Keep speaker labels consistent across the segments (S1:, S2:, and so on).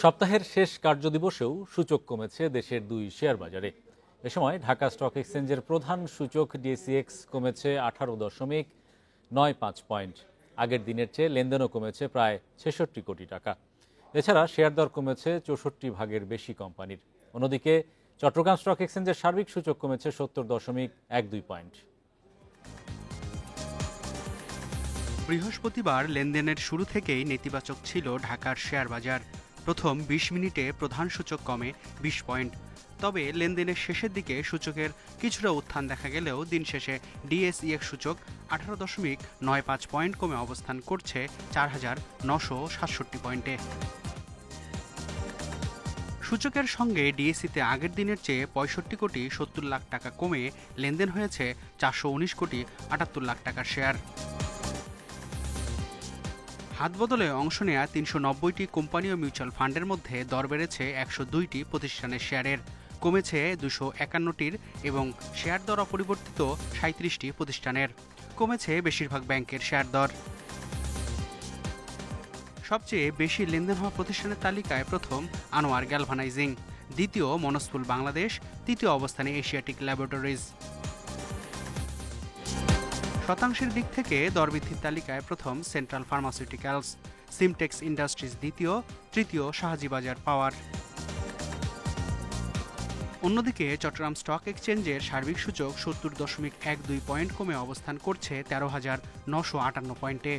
S1: সপ্তাহের শেষ কার্যদিবসেও সূচক কমেছে দেশের দুই শেয়ার বাজারে। এ সময় ঢাকা স্টক এক্সচেঞ্জের প্রধান সূচক ডিএসইএক্স কমেছে 18.95 পয়েন্ট। আগের দিনের চেয়ে লেনদেনও কমেছে প্রায় 66 কোটি টাকা। এছাড়া শেয়ার দর কমেছে 64 ভাগের বেশি কোম্পানির। অন্যদিকে চট্টগ্রাম স্টক এক্সচেঞ্জের সার্বিক সূচক কমেছে 70.12 পয়েন্ট।
S2: বৃহস্পতিবার লেনদেনের শুরু থেকেই নেতিবাচক ছিল ঢাকার শেয়ার বাজার। প্রথম ২০ মিনিটে প্রধান সূচক কমে ২০ পয়েন্ট। তবে লেনদেনের শেষের দিকে সূচকের কিছুটা উত্থান দেখা গেলেও দিন শেষে ডিএসইএক্স সূচক 18.95 পয়েন্ট কমে অবস্থান করছে ৪,৯৬৭ পয়েন্টে। সূচকের সঙ্গে ডিএসইতে আগের দিনের চেয়ে ৬৫,৭০,০০,০০০ টাকা কমে লেনদেন হয়েছে ৪১৯,৭৮,০০,০০০ টাকার শেয়ার। হাতবদলে অংশ নেয়া ৩৯০টি কোম্পানি ও মিউচুয়াল ফান্ডের মধ্যে দর বেড়েছে ১০২টি প্রতিষ্ঠানের শেয়ারের, কমেছে ২৫১টির এবং শেয়ার দর অপরিবর্তিত ৩৭টি প্রতিষ্ঠানের। কমেছে বেশিরভাগ ব্যাংকের শেয়ার দর। সবচেয়ে বেশি লেনদেন হওয়া প্রতিষ্ঠানের তালিকায় প্রথম আনোয়ার গ্যালভানাইজিং, দ্বিতীয় মনস্পুল বাংলাদেশ, তৃতীয় অবস্থানে এশিয়াটিক ল্যাবরেটরিজ। শতাংশের দিক থেকে দরবৃদ্ধির তালিকায় প্রথম সেন্ট্রাল ফার্মাসিউটিক্যালস, সিমটেক্স ইন্ডাস্ট্রিজ দ্বিতীয়, তৃতীয় শাহজিবাজার পাওয়ার। অন্যদিকে চট্টগ্রাম স্টক এক্সচেঞ্জের সার্বিক সূচক ৭০.12 পয়েন্ট কমে অবস্থান করছে ১৩,৯৫৮ পয়েন্টে।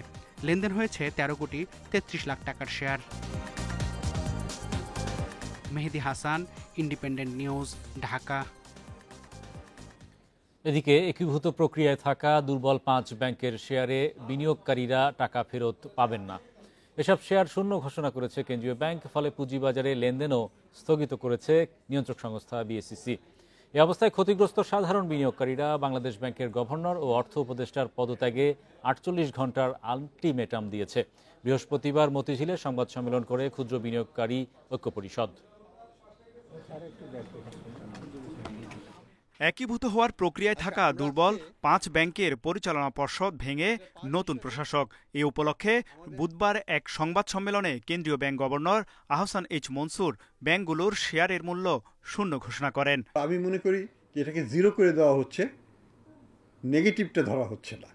S2: লেনদেন হয়েছে ১৩,৩৩,০০,০০০ টাকার share. Mehedi Hasan, independent news, Dhaka.
S1: এদিকে একীভূত প্রক্রিয়ায় থাকা দুর্বল ৫ ব্যাংকের শেয়ারে বিনিয়োগকারীরা টাকা ফেরত পাবেন না। এসব শেয়ার শূন্য ঘোষণা করেছে কেন্দ্রীয় ব্যাংক। ফলে পুঁজিবাজারে লেনদেনও স্থগিত করেছে নিয়ন্ত্রক সংস্থা বিএসইসি। এ অবস্থায় ক্ষতিগ্রস্ত সাধারণ বিনিয়োগকারীরা বাংলাদেশ ব্যাংকের গভর্নর ও অর্থ উপদেষ্টার পদত্যাগে ৪৮ ঘন্টার আলটিমেটাম দিয়েছে। বৃহস্পতিবার মতিঝিলে সংবাদ সম্মেলন করে ক্ষুদ্র বিনিয়োগকারী ঐক্য পরিষদ।
S3: একীভূত হওয়ার প্রক্রিয়ায় থাকা দুর্বল ৫ ব্যাংকের পরিচালনা পর্ষদ ভেঙে নতুন প্রশাসক। এ উপলক্ষে বুধবার এক সংবাদ সম্মেলনে কেন্দ্রীয় bank governor Ahsan H Mansur ব্যাংকগুলোর শেয়ারের মূল্য শূন্য ঘোষণা করেন।
S4: আমি মনে করি যে এটাকে জিরো করে দেওয়া হচ্ছে, নেগেটিভটা ধরা হচ্ছে না,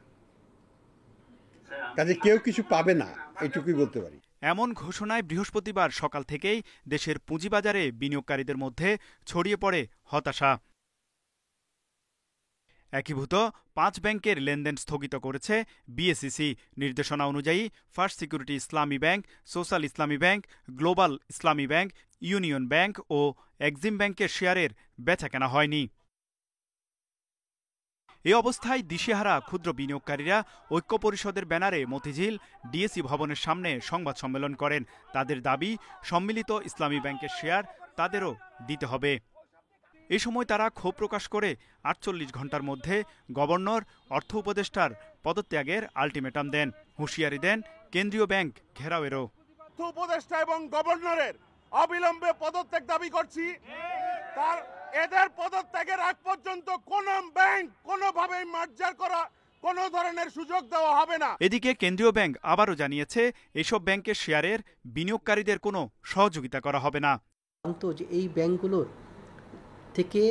S4: কাজে কেউ কিছু পাবে না, এটুকুই বলতে পারি।
S3: এমন ঘোষণায় বৃহস্পতিবার সকাল থেকেই দেশের পুঁজিবাজারে বিনিয়োগকারীদের মধ্যে ছড়িয়ে পড়ে হতাশা। একীভূত ৫ ব্যাংকের লেনদেন স্থগিত করেছে বিএসইসি। নির্দেশনা অনুযায়ী ফার্স্ট সিকিউরিটি ইসলামী ব্যাংক, সোশ্যাল ইসলামী ব্যাংক, গ্লোবাল ইসলামী ব্যাংক, ইউনিয়ন ব্যাংক ও এক্সিম ব্যাংকের শেয়ারের বেচাকেনা হয়নি। এ অবস্থায় দিশেহারা ক্ষুদ্র বিনিয়োগকারীরা ঐক্য পরিষদের ব্যানারে মতিঝিল ডিএসই ভবনের সামনে সংবাদ সম্মেলন করেন। তাদের দাবি, সম্মিলিত ইসলামী ব্যাংকের শেয়ার তাদেরও দিতে হবে। এ সময় তারা ক্ষোভ প্রকাশ করে ৪৮ ঘন্টার মধ্যে গভর্নর, অর্থ উপদেষ্টার পদত্যাগের আলটিমেটাম দেন। হুঁশিয়ারি দেন কেন্দ্রীয় ব্যাংক ঘেরাওয়েরও।
S5: অর্থ উপদেষ্টা এবং গভর্নরের অবিলম্বে পদত্যাগ দাবি করছি। এদের পদত্যাগের আগ পর্যন্ত কোন ব্যাংক কোনোভাবে মার্জার করা কোনো ধরনের সুযোগ দেওয়া হবে না।
S3: এদিকে কেন্দ্রীয় ব্যাংক আবারও জানিয়েছে এসব ব্যাংকের শেয়ারের বিনিয়োগকারীদের কোনো সহযোগিতা করা হবে না।
S6: এই ব্যাংকগুলোর থেকে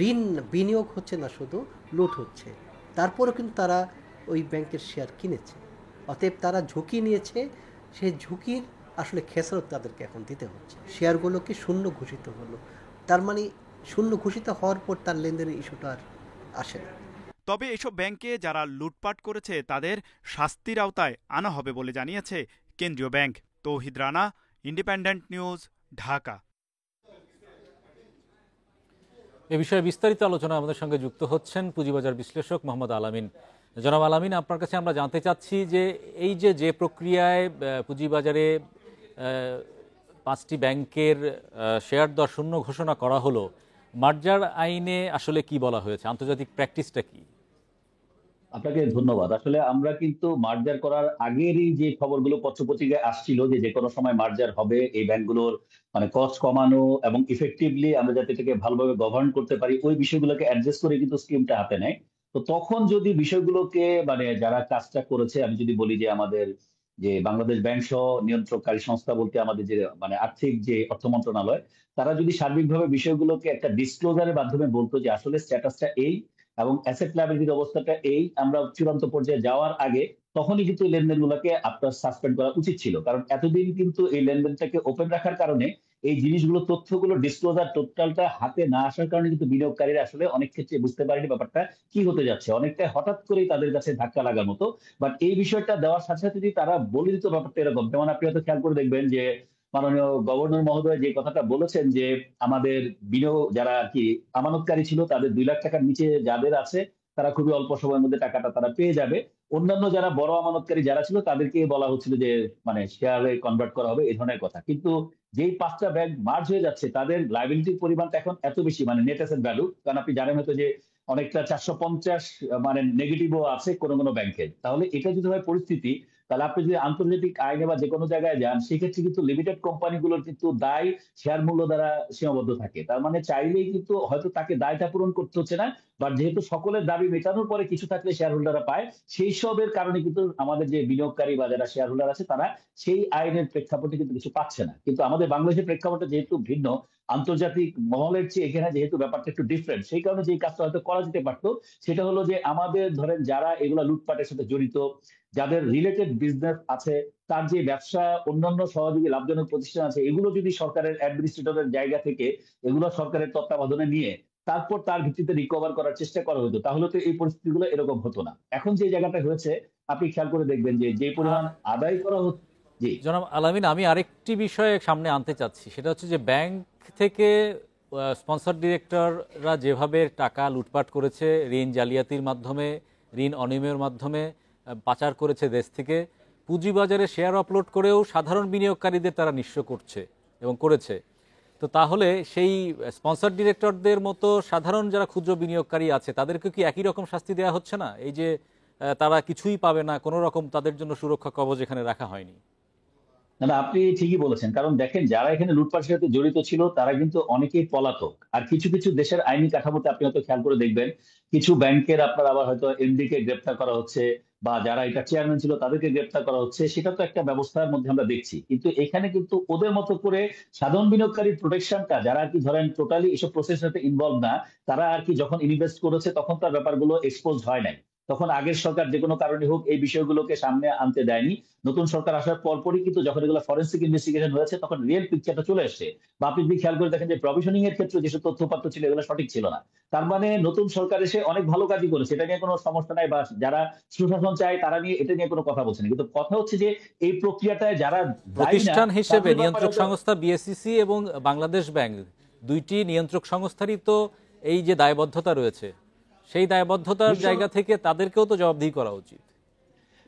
S6: ঋণ বিনিয়োগ হচ্ছে না, শুধু লুট হচ্ছে। তারপরেও কিন্তু তারা ওই ব্যাংকের শেয়ার কিনেছে, অতএব তারা ঝুঁকি নিয়েছে। সেই ঝুঁকির আসলে খেসারত তাদেরকে এখন দিতে হচ্ছে। শেয়ারগুলোকে শূন্য ঘোষিত হলো, তার মানে শূন্য ঘোষিত হওয়ার পর তার লেনদেনের ইস্যুটা আর আসে না।
S3: তবে এসব ব্যাংকে যারা লুটপাট করেছে তাদের শাস্তির আওতায় আনা হবে বলে জানিয়েছে কেন্দ্রীয় ব্যাংক। তৌহিদ রানা, ইন্ডিপেন্ডেন্ট নিউজ, ঢাকা।
S1: এ বিষয়ে বিস্তারিত আলোচনা আমাদের সঙ্গে যুক্ত হচ্ছেন পুঁজিবাজার বিশ্লেষক মোহাম্মদ আলামিন। জনাব আলামিন, আপনার কাছে আমরা জানতে চাচ্ছি যে এই যে প্রক্রিয়ায় পুঁজিবাজারে ৫টি ব্যাংকের শেয়ার দর শূন্য ঘোষণা করা হলো, মার্জার আইনে আসলে কি বলা হয়েছে, আন্তর্জাতিক প্র্যাকটিসটা কি?
S7: আপনাকে ধন্যবাদ। আসলে আমরা কিন্তু মার্জার করার আগেরই যে খবরগুলো পত্রপত্রিকায় আসছিল যে কোনো সময় মার্জার হবে, এই ব্যাংকগুলোর মানে কস্ট কমানো এবং ইফেক্টিভলি আমরা যাতে এটাকে ভালোভাবে গভর্ন করতে পারি, ওই বিষয়গুলোকে অ্যাডজাস্ট করে কিন্তু স্কিমটা হাতে নেয়। তো তখন যদি বিষয়গুলোকে মানে যারা কাজটা করেছে, আমি যদি বলি যে আমাদের যে বাংলাদেশ ব্যাংক সহ নিয়ন্ত্রণকারী সংস্থা বলতে আমাদের যে মানে আর্থিক যে অর্থ মন্ত্রণালয়, তারা যদি সার্বিকভাবে বিষয়গুলোকে একটা ডিসক্লোজারের মাধ্যমে বলতো যে আসলে স্ট্যাটাসটা এই এবং অ্যাসেট লায়াবিলিটির অবস্থাটা এই, আমরা চূড়ান্ত পর্যায়ে যাওয়ার আগে তখনই কিন্তু এই লেনদেনগুলোকে আপনার সাসপেন্ড করা উচিত ছিল। কারণ এতদিন কিন্তু এই লেনদেনটাকে ওপেন রাখার কারণে এই জিনিসগুলো, তথ্যগুলো ডিসক্লোজার টোটালটা হাতে না আসার কারণে কিন্তু বিনিয়োগকারীরা আসলে অনেক ক্ষেত্রে বুঝতে পারেনি ব্যাপারটা কি হতে যাচ্ছে, অনেকটা হঠাৎ করেই তাদের কাছে ধাক্কা লাগার মতো। বাট এই বিষয়টা দেওয়ার সাথে সাথে যদি তারা বলে দিত ব্যাপারটা এরকম, যেমন আপনি হয়তো খেয়াল করে দেখবেন যে মাননীয় গভর্নর মহোদয় যে কথাটা বলেছেন যে আমাদের বিনিয়োগ যারা আর কি আমানতকারী ছিল তাদের 2 লাখ টাকার নিচে যাদের আছে তারা খুবই অল্প সময়ের মধ্যে টাকাটা তারা পেয়ে যাবে। অন্যান্য যারা বড় আমানতকারী যারা ছিল তাদেরকে বলা হচ্ছিল যে মানে শেয়ারে কনভার্ট করা হবে, এই ধরনের কথা। কিন্তু যেই 5টা ব্যাংক মার্জ হয়ে যাচ্ছে তাদের লাইবিলিটির পরিমাণটা এখন এত বেশি, মানে নেট অ্যাসেট ভ্যালু, কারণ আপনি জানেন হয়তো যে অনেকটা 450 মানে নেগেটিভও আছে কোনো কোনো ব্যাংকে। তাহলে এটা যদি হয় পরিস্থিতি, তাহলে আপনি যদি আন্তর্জাতিক আইনে বা যে কোনো জায়গায় যান সেক্ষেত্রে কিন্তু লিমিটেড কোম্পানিগুলোর কিন্তু দায় শেয়ার মূল্য দ্বারা সীমাবদ্ধ থাকে। তার মানে চাইলেই কিন্তু হয়তো তাকে দায়টা পূরণ করতে হচ্ছে না, বাট যেহেতু সকলের দাবি মেটানোর পরে কিছু থাকলে শেয়ার হোল্ডাররা পায়, সেই সবের কারণে কিন্তু আমাদের যে বিনিয়োগকারী বা যারা শেয়ার হোল্ডার আছে তারা সেই আইনের প্রেক্ষাপটে কিন্তু কিছু পাচ্ছে না। কিন্তু আমাদের বাংলাদেশের প্রেক্ষাপটে যেহেতু ভিন্ন, আন্তর্জাতিক মহলের চেয়ে এখানে যেহেতু ব্যাপারটা একটু ডিফারেন্ট, সেই কারণে যে কাজটা হয়তো করা যেতে পারতো সেটা হলো যে আমাদের ধরেন যারা এগুলা লুটপাটের সাথে জড়িত, যাদের রিলেটেড বিজনেস আছে, তার যে ব্যবসা অন্যান্য সহযোগী লাভজনক প্রতিষ্ঠান আছে, এগুলো যদি সরকারের অ্যাডমিনিস্ট্রেটরের জায়গা থেকে এগুলো সরকারের তত্ত্বাবধানে নিয়ে তারপর তার ভিত্তিতে রিকভার করার চেষ্টা করা হতো, তাহলে তো এই পরিস্থিতিগুলো এরকম হতো না। এখন যে জায়গাটা হয়েছে আপনি খেয়াল করে দেখবেন যে পরিমাণ আদায় করা হচ্ছে। জি
S1: জনাব আলামিন, আমি আরেকটি বিষয়ে সামনে আনতে চাচ্ছি, সেটা হচ্ছে যে ব্যাংক থেকে স্পন্সর ডিরেক্টররা যেভাবে টাকা লুটপাট করেছে, ঋণ জালিয়াতির মাধ্যমে, ঋণ অনিয়মের মাধ্যমে পাচার করেছে দেশ থেকে, পুঁজিবাজারে শেয়ার আপলোড করেও সাধারণ বিনিয়োগকারীদের তারা নিঃস্ব করছে এবং করেছে। তো তাহলে সেই স্পন্সর ডিরেক্টরদের মতো সাধারণ যারা ক্ষুদ্র বিনিয়োগকারী আছে তাদেরকে কি একই রকম শাস্তি দেওয়া হচ্ছে না? এই যে তারা কিছুই পাবে না, কোনো রকম তাদের জন্য সুরক্ষা কবচ এখানে রাখা হয়নি।
S7: না না, আপনি ঠিকই বলেছেন। কারণ দেখেন যারা এখানে লুটপাটের সাথে জড়িত ছিল তারা কিন্তু অনেকেই পলাতক। আর কিছু কিছু দেশের আইনি কাঠামোতে আপনি হয়তো খেয়াল করে দেখবেন কিছু ব্যাংকের আপনার আবার হয়তো এমডি কে গ্রেপ্তার করা হচ্ছে বা যারা এটা চেয়ারম্যান ছিল তাদেরকে গ্রেপ্তার করা হচ্ছে, সেটা তো একটা ব্যবস্থার মধ্যে আমরা দেখছি। কিন্তু এখানে কিন্তু ওদের মতো করে সাধারণ বিনিয়োগকারীর প্রোটেকশনটা, যারা আর কি ধরেন টোটালি এসব প্রসেসের সাথে ইনভলভ না, তারা আর কি যখন ইনভেস্ট করেছে তখন তার ব্যাপারগুলো এক্সপোজ হয় নাই, তখন আগের সরকার যে কোনো কারণে হোক এই বিষয়গুলোকে সামনে আনতে দেয়নি। নতুন সরকার আসার পরপরই কিন্তু যখন এগুলো ফরেন্সিক ইনভেস্টিগেশন হয়েছে তখন রিয়েল পিকচারটা চলে আসছে। বা আপনি যদি খেয়াল করে দেখেন যে প্রভিশনিং এর ক্ষেত্রে যেসব তথ্যপাত্র ছিল এগুলো সঠিক ছিল না। তার মানে নতুন সরকার এসে অনেক ভালো কাজই করেছে, এটা নিয়ে কোনো সমস্যা নাই, বা যারা সুশাসন চায় তারা নিয়ে এটা নিয়ে কোনো কথা বলছে না। কিন্তু কথা হচ্ছে যে এই প্রক্রিয়াটায় যারা
S1: প্রতিষ্ঠান হিসেবে নিয়ন্ত্রক সংস্থা বিএসইসি এবং বাংলাদেশ ব্যাংক, দুইটি নিয়ন্ত্রক সংস্থারই তো এই যে দায়বদ্ধতা রয়েছে, সেই দায়বদ্ধতার জায়গা থেকে তাদেরকেও তো জবাবদিহি করা উচিত।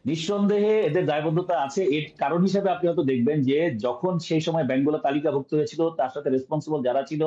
S7: নিঃসন্দেহে এদের দায়বদ্ধতা আছে। এর কারণ হিসেবে আপনি হয়তো দেখবেন যে যখন সেই সময় ব্যাংকগুলো তালিকাভুক্ত হয়েছিল তার সাথে রেসপন্সিবল যারা ছিল,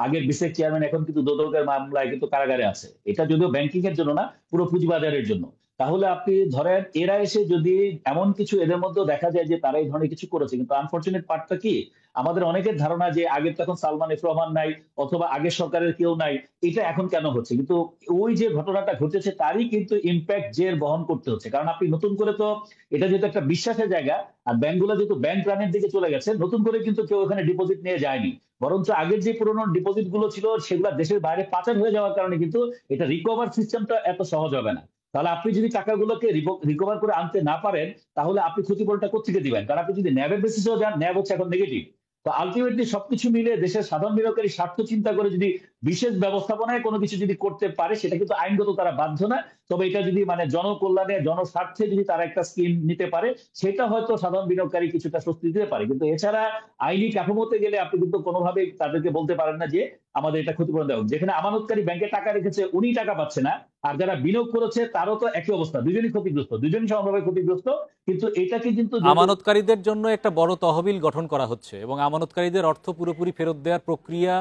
S7: আগের বিসেক চেয়ারম্যান এখন কিন্তু দুদকের মামলায় কিন্তু কারাগারে আছে। এটা যদিও ব্যাংকিং এর জন্য না, পুরো পুঁজিবাজারের জন্য। তাহলে আপনি ধরেন এরা এসে যদি এমন কিছু এদের মধ্যে দেখা যায় যে তারা এই ধরনের কিছু করেছে, কিন্তু আনফরচুনেট পার্টটা কি, আমাদের অনেকের ধারণা যে আগের তখন সালমান এফ রহমান নাই অথবা আগের সরকারের কেউ নাই, এটা এখন কেন হচ্ছে। কিন্তু ওই যে ঘটনাটা ঘটেছে তারই কিন্তু ইম্প্যাক্ট জের বহন করতে হচ্ছে। কারণ আপনি নতুন করে তো, এটা যেহেতু একটা বিশ্বাসের জায়গা আর ব্যাংকগুলো যেহেতু ব্যাংক রানের দিকে চলে গেছে, নতুন করে কিন্তু কেউ এখানে ডিপোজিট নিয়ে যায়নি, বরঞ্চ আগের যে পুরোনো ডিপোজিট গুলো ছিল সেগুলো দেশের বাইরে পাচার হয়ে যাওয়ার কারণে কিন্তু এটা রিকভার সিস্টেমটা এত সহজ হবে না। তাহলে আপনি যদি টাকাগুলোকে রিকভার করে আনতে না পারেন তাহলে আপনি ক্ষতিপূরণটা কোথেকে দিবেন? কারণ আপনি যদি ন্যাবের বেসিসেও যান, ন্যাব হচ্ছে এখন নেগেটিভ। তো আলটিমেটলি সবকিছু মিলে দেশের সাধারণ বিনিয়োগকারী স্বার্থ চিন্তা করে যদি বিশেষ ব্যবস্থাপনায় কোনো কিছু যদি করতে পারে সেটা কিন্তু আইনগত তারা বাধ্য না। তবে এটা যদি মানে জনকল্যাণে জনস্বার্থে যদি তারা একটা স্কিম নিতে পারে সেটা হয়তো সাধারণ বিনিয়োগকারী কিছুটা স্বস্তি দিতে পারে। কিন্তু এছাড়া আইনি কাঠামোতে গেলে আপনি কিন্তু কোনোভাবেই তাদেরকে বলতে পারেন না যে আমাদের এটা ক্ষতিপূরণ দেওয়া হোক। যেখানে আমানতকারী ব্যাংকে টাকা রেখেছে উনি টাকা পাচ্ছে না, আর যারা বিনিয়োগ করেছে তারও তো একই অবস্থা, দুজনই ক্ষতিগ্রস্ত, দুজনই সমানভাবে ক্ষতিগ্রস্ত। কিন্তু এটাকে কিন্তু
S1: আমানতকারীদের জন্য একটা বড় তহবিল গঠন করা হচ্ছে এবং আমানতকারীদের অর্থ পুরোপুরি ফেরত দেওয়ার প্রক্রিয়া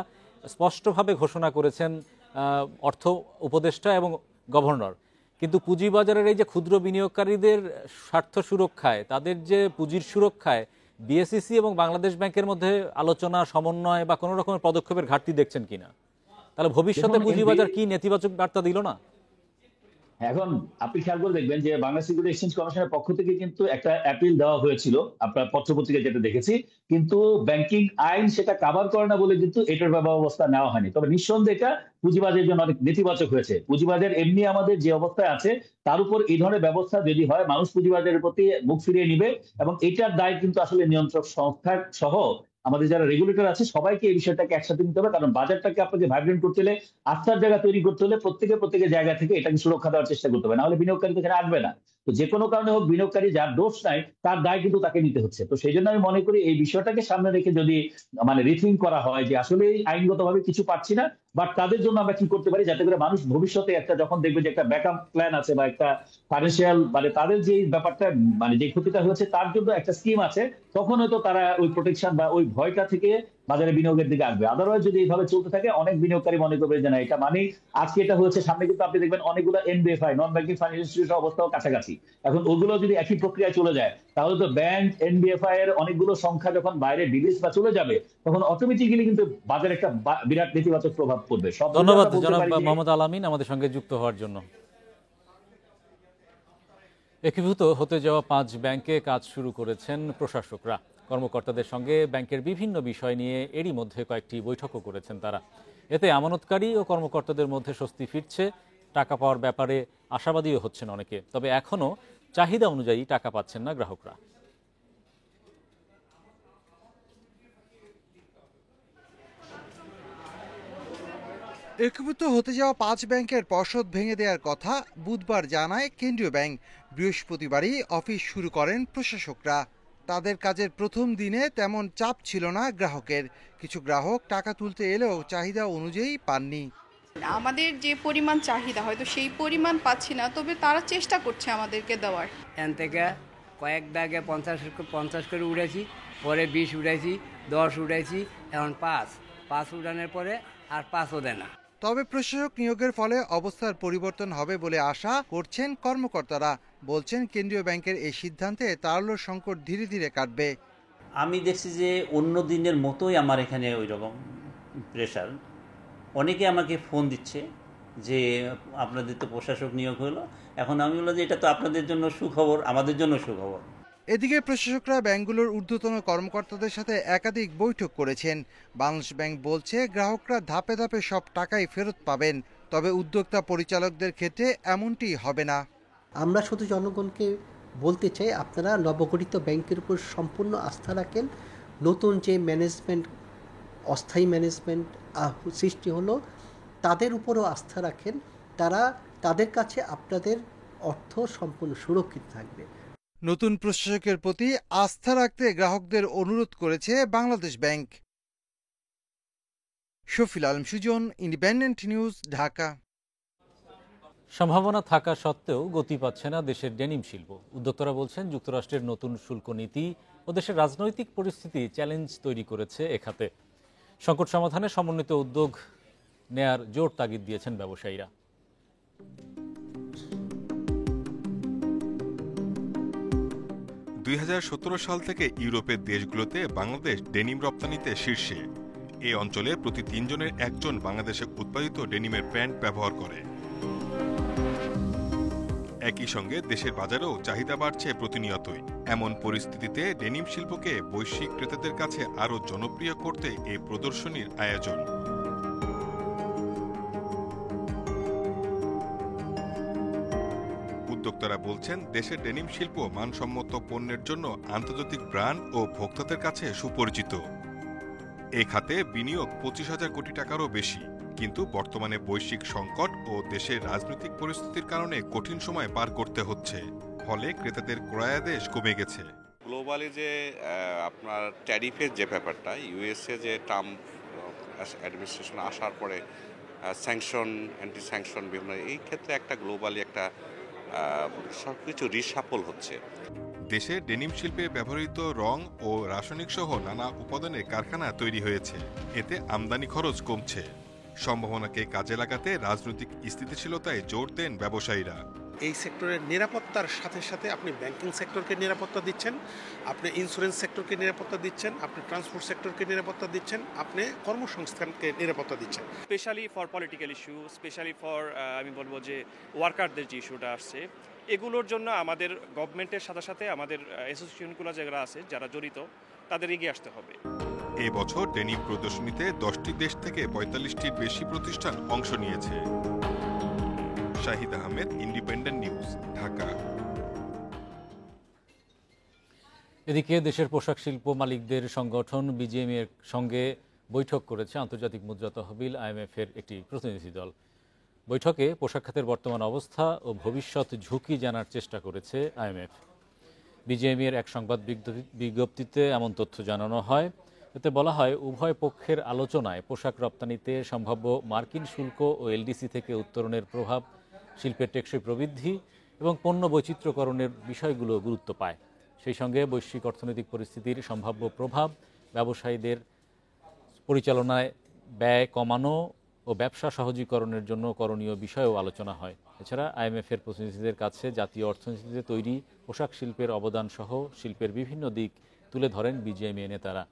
S1: স্পষ্টভাবে ঘোষণা করেছেন অর্থ উপদেষ্টা এবং গভর্নর। কিন্তু পুঁজিবাজারের এই যে ক্ষুদ্র বিনিয়োগকারীদের স্বার্থ সুরক্ষায়, তাদের যে পুঁজির সুরক্ষায় বিএসইসি এবং বাংলাদেশ ব্যাংকের মধ্যে আলোচনা, সমন্বয় বা কোনো রকমের পদক্ষেপের ঘাটতি দেখছেন কিনা? তাহলে ভবিষ্যতে পুঁজিবাজার কি নেতিবাচক বার্তা দিল না?
S7: এখন আপনি খেয়াল করে দেখবেন যে বাংলাদেশ সিকিউরিটি এক্সচেঞ্জ কমিশনের পক্ষ থেকে কিন্তু একটা অ্যাপিল দেওয়া হয়েছিল, আপনার পত্রপত্রিকায় যেটা দেখেছি, কিন্তু ব্যাংকিং আইন সেটা কভার করে না বলে কিন্তু এটার ব্যবস্থা নেওয়া হয়নি। তবে নিঃসন্দেহে এটা পুঁজিবাজারের জন্য অনেক নেতিবাচক হয়েছে। পুঁজিবাজার এমনি আমাদের যে অবস্থায় আছে তার উপর এই ধরনের ব্যবস্থা যদি হয়, মানুষ পুঁজিবাজারের প্রতি মুখ ফিরিয়ে নিবে, এবং এটার দায় কিন্তু আসলে নিয়ন্ত্রক সংস্থা সহ আমাদের যারা রেগুলেটর আছে সবাইকে এই বিষয়টাকে একসাথে নিতে হবে। কারণ বাজারটাকে আপনাকে ভাইব্রেন্ট করতে হলে, আস্থার জায়গা তৈরি করতে হলে প্রত্যেকের জায়গা থেকে এটাকে সুরক্ষা দেওয়ার চেষ্টা করতে হবে, না হলে বিনিয়োগকারী এখানে আসবে না। তো যে কোনো কারণে হোক, বিনিয়োগকারী যার দোষ নাই তার দায় কিন্তু তাকে নিতে হচ্ছে। তো সেই জন্য আমি মনে করি এই বিষয়টাকে সামনে রেখে যদি রিথিঙ্ক করা হয় যে আসলে আইনগতভাবে কিছু পাচ্ছি না, বাট তাদের জন্য আমরা কি করতে পারি যাতে করে মানুষ ভবিষ্যতে একটা যখন দেখবে যে একটা ব্যাকআপ প্ল্যান আছে বা একটা ফাইন্যান্সিয়াল তাদের যে ব্যাপারটা যে ক্ষতিটা হয়েছে তার জন্য একটা স্কিম আছে, তখন হয়তো তারা ওই প্রোটেকশন বা ওই ভয়টা থেকে বাজারে বিনিয়োগের দিকে আসবে। আদারওয়াইজ যদি এইভাবে চলতে থাকে অনেক বিনিয়োগকারী মনে করবে যে না এটা আজকে এটা হয়েছে, সামনে কিন্তু আপনি দেখবেন অনেকগুলো NBFI, non banking financial institution অবস্থাও কাছাকাছি। এখন ওগুলো যদি একই প্রক্রিয়ায় চলে যায় তাহলে তো ব্যাংক, এনবিএফআই এর অনেকগুলো সংখ্যা যখন বাইরে ডিলিজ বা চলে যাবে তখন অটোমেটিক্যালি কিন্তু বাজারে একটা বিরাট নেতিবাচক প্রভাব পড়বে।
S1: ধন্যবাদ জনাব মোহাম্মদ আল-আমিন আমাদের সঙ্গে যুক্ত হওয়ার জন্য। একীভূত হতে যাওয়া 5 ব্যাংকে কাজ শুরু করেছেন প্রশাসকরা। কর্মকর্তাদের সঙ্গে ব্যাংকের বিভিন্ন বিষয় নিয়ে এরই মধ্যে কয়েকটি বৈঠকও করেছেন তারা। এতে আমানতকারী ও কর্মকর্তাদের মধ্যে স্বস্তি ফিরছে, টাকা পাওয়ার ব্যাপারে আশাবাদীও হচ্ছেন অনেকে। তবে এখনও চাহিদা অনুযায়ী টাকা পাচ্ছেন না গ্রাহকরা।
S8: একীভূত হতে যাওয়া 5 ব্যাংকের পর্ষদ ভেঙে দেওয়ার কথা বুধবার জানায় কেন্দ্রীয় ব্যাংক। বৃহস্পতিবারই অফিস শুরু করেন প্রশাসকরা। তাদের কাজের প্রথম দিনে তেমন চাপ ছিল না গ্রাহকের। কিছু গ্রাহক টাকা তুলতে এলেও চাহিদা অনুযায়ী পাননি।
S9: আমাদের যে পরিমাণ চাহিদা হয়তো সেই পরিমাণ পাচ্ছি না, তবে তারা চেষ্টা করছে আমাদেরকে দেওয়ার।
S10: এখান থেকে কয়েক ব্যাগে 50 করে উড়েছি, পরে 20 উড়েছি, 10 উড়েছি, এখন 5 উড়ানোর পরে আর 5ও দেয় না।
S8: তবে প্রশাসক নিয়োগের ফলে অবস্থার পরিবর্তন হবে বলে আশা করছেন কর্মকর্তারা। বলছেন কেন্দ্রীয় ব্যাংকের এই সিদ্ধান্তে তারল্য সংকট ধীরে ধীরে কাটবে।
S11: আমি দেখছি যে অন্য দিনের মতোই আমার এখানে ওই রকম প্রেশার। অনেকে আমাকে ফোন দিচ্ছে যে আপনাদের তো প্রশাসক নিয়োগ হলো। এখন আমি বললাম যে এটা তো আপনাদের জন্য সুখবর, আমাদের জন্য সুখবর।
S8: এদিকে প্রশাসকরা ব্যাংকগুলোর ঊর্ধ্বতন কর্মকর্তাদের সাথে একাধিক বৈঠক করেছেন। বাংলাদেশ ব্যাংক বলছে গ্রাহকরা ধাপে ধাপে সব টাকাই ফেরত পাবেন, তবে উদ্যোক্তা পরিচালকদের ক্ষেত্রে এমনটি হবে না।
S6: আমরা শুধু জনগণকে বলতে চাই, আপনারা নবগঠিত ব্যাংকের উপর সম্পূর্ণ আস্থা রাখেন। নতুন যে ম্যানেজমেন্ট, অস্থায়ী ম্যানেজমেন্ট সৃষ্টি হলো, তাদের উপরও আস্থা রাখেন। তাদের কাছে আপনাদের অর্থ সম্পূর্ণ সুরক্ষিত থাকবে।
S8: নতুন প্রশাসকের প্রতি আস্থা রাখতে গ্রাহকদের অনুরোধ করেছে Bangladesh bank. Shafil Alam Sujon, independent news, Dhaka.
S1: সম্ভাবনা থাকা সত্ত্বেও গতি পাচ্ছে না দেশের ডেনিম শিল্প। উদ্যোক্তারা বলছেন যুক্তরাষ্ট্রের নতুন শুল্ক নীতি ও দেশের রাজনৈতিক পরিস্থিতি চ্যালেঞ্জ তৈরি করেছে এ খাতে। সংকট সমাধানে সমন্বিত উদ্যোগ নেয়ার জোর তাগিদ দিয়েছেন ব্যবসায়ীরা।
S12: 2017 সাল থেকে ইউরোপের দেশগুলোতে বাংলাদেশ ডেনিম রপ্তানিতে শীর্ষে। এই অঞ্চলে প্রতি 3 জনের 1 জন বাংলাদেশে উৎপাদিত ডেনিমের প্যান্ট ব্যবহার করে। একই সঙ্গে দেশের বাজারেও চাহিদা বাড়ছে প্রতিনিয়তই। এমন পরিস্থিতিতে ডেনিম শিল্পকে বৈশ্বিক ক্রেতাদের কাছে আরও জনপ্রিয় করতে এই প্রদর্শনীর আয়োজন। উদ্যোক্তারা বলছেন দেশের ডেনিম শিল্প মানসম্মত পণ্যের জন্য আন্তর্জাতিক ব্র্যান্ড ও ভোক্তাদের কাছে সুপরিচিত। এই খাতে বিনিয়োগ 25,000 কোটি টাকারও বেশি, কিন্তু বর্তমানে বৈশ্বিক সংকট ও দেশের রাজনৈতিক পরিস্থিতির কারণে কঠিন সময় পার করতে হচ্ছে, ফলে ক্রেতাদের ক্রয়াদেশ কমে গেছে।
S13: গ্লোবালি যে আপনার ট্যারিফের যে ব্যাপারটা, ইউএসএ যে ট্রাম্প অ্যাডমিনিস্ট্রেশন আসার পরে স্যাংশন, অ্যান্টি স্যাংশন বিভিন্ন, এই ক্ষেত্রে একটা গ্লোবালি একটা সবকিছু রিসাফল হচ্ছে।
S12: দেশে ডেনিম শিল্পে ব্যবহৃত রং ও রাসায়নিক সহ নানা উপাদানের কারখানা তৈরি হয়েছে, এতে আমদানি খরচ কমছে। সম্ভাবনাকে কাজে লাগাতে রাজনৈতিক স্থিতিশীলতায় জোর দেন ব্যবসায়ীরা।
S14: এই সেক্টরের নিরাপত্তার সাথে সাথে আপনি ব্যাংকিং সেক্টরকে নিরাপত্তা দিচ্ছেন, আপনি ইন্স্যুরেন্স সেক্টরকে নিরাপত্তা দিচ্ছেন, আপনি ট্রান্সপোর্ট সেক্টরকে নিরাপত্তা দিচ্ছেন, আপনি কর্মসংস্থানকে নিরাপত্তা দিচ্ছেন।
S15: Specially for political issue, specially for আমি বলবো যে ওয়ার্কারদের যে ইস্যুটা আসছে, এগুলোর জন্য আমাদের গভর্নমেন্টের সাথে সাথে আমাদের অ্যাসোসিয়েশনগুলো যারা আছে, যারা জড়িত, তাদের এগিয়ে আসতে হবে।
S12: এবছর ডেনিম প্রদর্শনীতে 10টি দেশ থেকে 45টির বেশি প্রতিষ্ঠান অংশ নিয়েছে। Shahid Ahmed, independent news, Dhaka.
S1: এদিকে দেশের পোশাক শিল্প মালিকদের সংগঠন বিজিএমইএ এর সঙ্গে বৈঠক করেছে আন্তর্জাতিক মুদ্রা তহবিল IMF এর একটি প্রতিনিধি দল। বৈঠকে পোশাক খাতের বর্তমান অবস্থা ও ভবিষ্যৎ ঝুঁকি জানার চেষ্টা করেছে IMF। বিজিএমইএ এর এক সংবাদ বিজ্ঞপ্তিতে এমন তথ্য জানানো হয়। এতে বলা হয়, উভয় পক্ষের আলোচনায় পোশাক রপ্তানিতে সম্ভাব্য মার্কিন শুল্ক ও এলডিসি থেকে উত্তরণের প্রভাব, শিল্পের টেকসই প্রবৃদ্ধি এবং পণ্য বৈচিত্র্যকরণের বিষয়গুলো গুরুত্ব পায়। সেই সঙ্গে বৈশ্বিক অর্থনৈতিক পরিস্থিতির সম্ভাব্য প্রভাব, ব্যবসায়ীদের পরিচালনায় ব্যয় কমানো ও ব্যবসা সহজীকরণের জন্য করণীয় বিষয়েও আলোচনা হয়। এছাড়া IMF এর প্রতিনিধিদের কাছে জাতীয় অর্থনীতিতে তৈরি পোশাক শিল্পের অবদান সহ শিল্পের বিভিন্ন দিক তুলে ধরেন বিজিএমইএ নেতারা।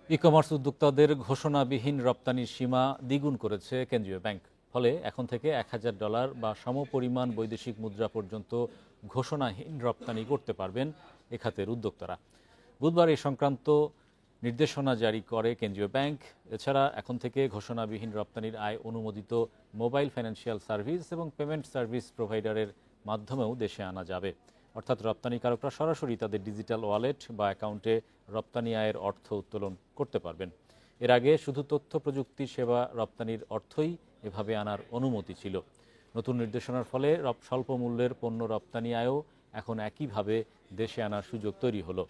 S1: ই কমার্স উদ্যোক্তাদের ঘোষণাবিহীন রপ্তানির সীমা দ্বিগুণ করেছে কেন্দ্রীয় ব্যাংক। ফলে এখন থেকে $1000 বা সমপরিমাণ বৈদেশিক মুদ্রা পর্যন্ত ঘোষণাহীন রপ্তানি করতে পারবেন এ খাতের উদ্যোক্তারা। বুধবার এই সংক্রান্ত নির্দেশনা জারি করে কেন্দ্রীয় ব্যাংক। এছাড়া এখন থেকে ঘোষণাবিহীন রপ্তানির আয় অনুমোদিত মোবাইল ফাইন্যান্সিয়াল সার্ভিস এবং পেমেন্ট সার্ভিস প্রোভাইডারের মাধ্যমেও দেশে আনা যাবে। অর্থাৎ রপ্তানিকারকরা সরাসরি তাদের ডিজিটাল ওয়ালেট বা অ্যাকাউন্টে রপ্তানি আয়ের অর্থ উত্তোলন করতে পারবেন। এর আগে শুধু তথ্য প্রযুক্তি সেবা রপ্তানির অর্থই এভাবে আনার অনুমতি ছিল। নতুন নির্দেশনার ফলে স্বল্প মূল্যের পণ্য রপ্তানি আয়ও এখন একইভাবে দেশে আনার সুযোগ তৈরি হলো।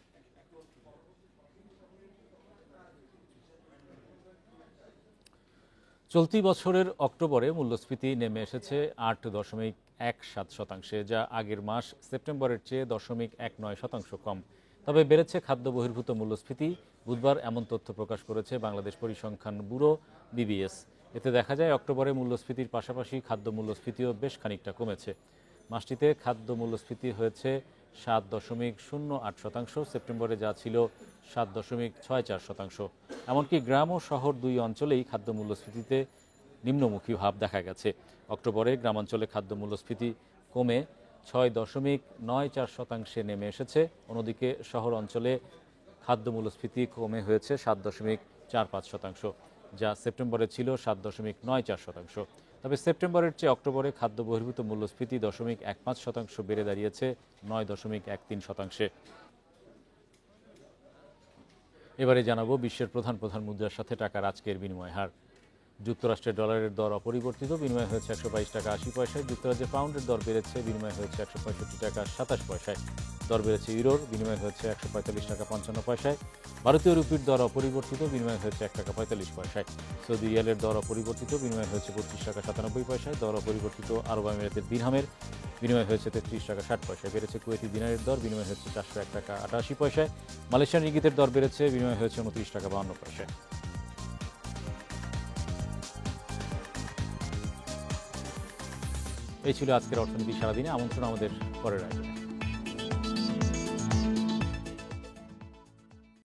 S1: চলতি বছরের অক্টোবরে মূল্যস্ফীতি নেমে এসেছে 8.17%, যা আগের মাস সেপ্টেম্বরের চেয়ে 0.19% কম। তবে বেড়েছে খাদ্য বহির্ভূত মূল্যস্ফীতি। বুধবার এমন তথ্য প্রকাশ করেছে বাংলাদেশ পরিসংখ্যান ব্যুরো BBS। এতে দেখা যায়, অক্টোবরে মূল্যস্ফীতির পাশাপাশি খাদ্য মূল্যস্ফীতিও বেশ খানিকটা কমেছে। মাসটিতে খাদ্য মূল্যস্ফীতি হয়েছে 7.08%, সেপ্টেম্বরে যা ছিল 7.64%। এমনকি গ্রাম ও শহর দুই অঞ্চলেই খাদ্য মূল্যস্ফীতিতে নিম্নমুখী ভাব দেখা গেছে। অক্টোবরে গ্রামাঞ্চলে খাদ্য মূল্যস্ফীতি কমে 6.94% নেমে এসেছে। অন্যদিকে শহর অঞ্চলে খাদ্য মূল্যস্ফীতি কমে হয়েছে 7.45%, যা সেপ্টেম্বরে ছিল 7.94%। তবে সেপ্টেম্বরের চেয়ে অক্টোবরে খাদ্য বহির্ভূত মূল্যস্ফীতি 0.15% বেড়ে দাঁড়িয়েছে 9.13%। এবারে জানাবো বিশ্বের প্রধান মুদ্রার সাথে টাকার আজকের বিনিময় হার। যুক্তরাষ্ট্রের ডলারের দর অপরিবর্তিত, বিনিময় হয়েছে 122 টাকা 80 পয়সায়। যুক্তরাজ্যের পাউন্ডের দর বেড়েছে, বিনিময় হয়েছে 165 টাকা 27 পয়সায়। দর বেড়েছে ইউরোর, বিনিময় হয়েছে 145 টাকা 55 পয়সায়। ভারতীয় রুপির দর অপরিবর্তিত, বিনিময় হয়েছে 1 টাকা 45 পয়সায়। সৌদি রিয়ালের দর অপরিবর্তিত, বিনিময় হয়েছে 25 টাকা 97 পয়সায়। দর অপরিবর্তিত আরব আমিরাতের দিরহামের, বিনিময় হয়েছে 33 টাকা 60 পয়সায়। বেড়েছে কুয়েতি দিনারের দর, বিনিময় হয়েছে 401 টাকা 88 পয়সায়। মালয়েশিয়ান রিঙ্গিতের দর বেড়েছে, বিনিময় হয়েছে 29 টাকা 52 পয়সায়। এই ছিল আজকের অর্থনীতি সারাদিনে। আমন্ত্রণ আমাদের পরের আয়োজনে।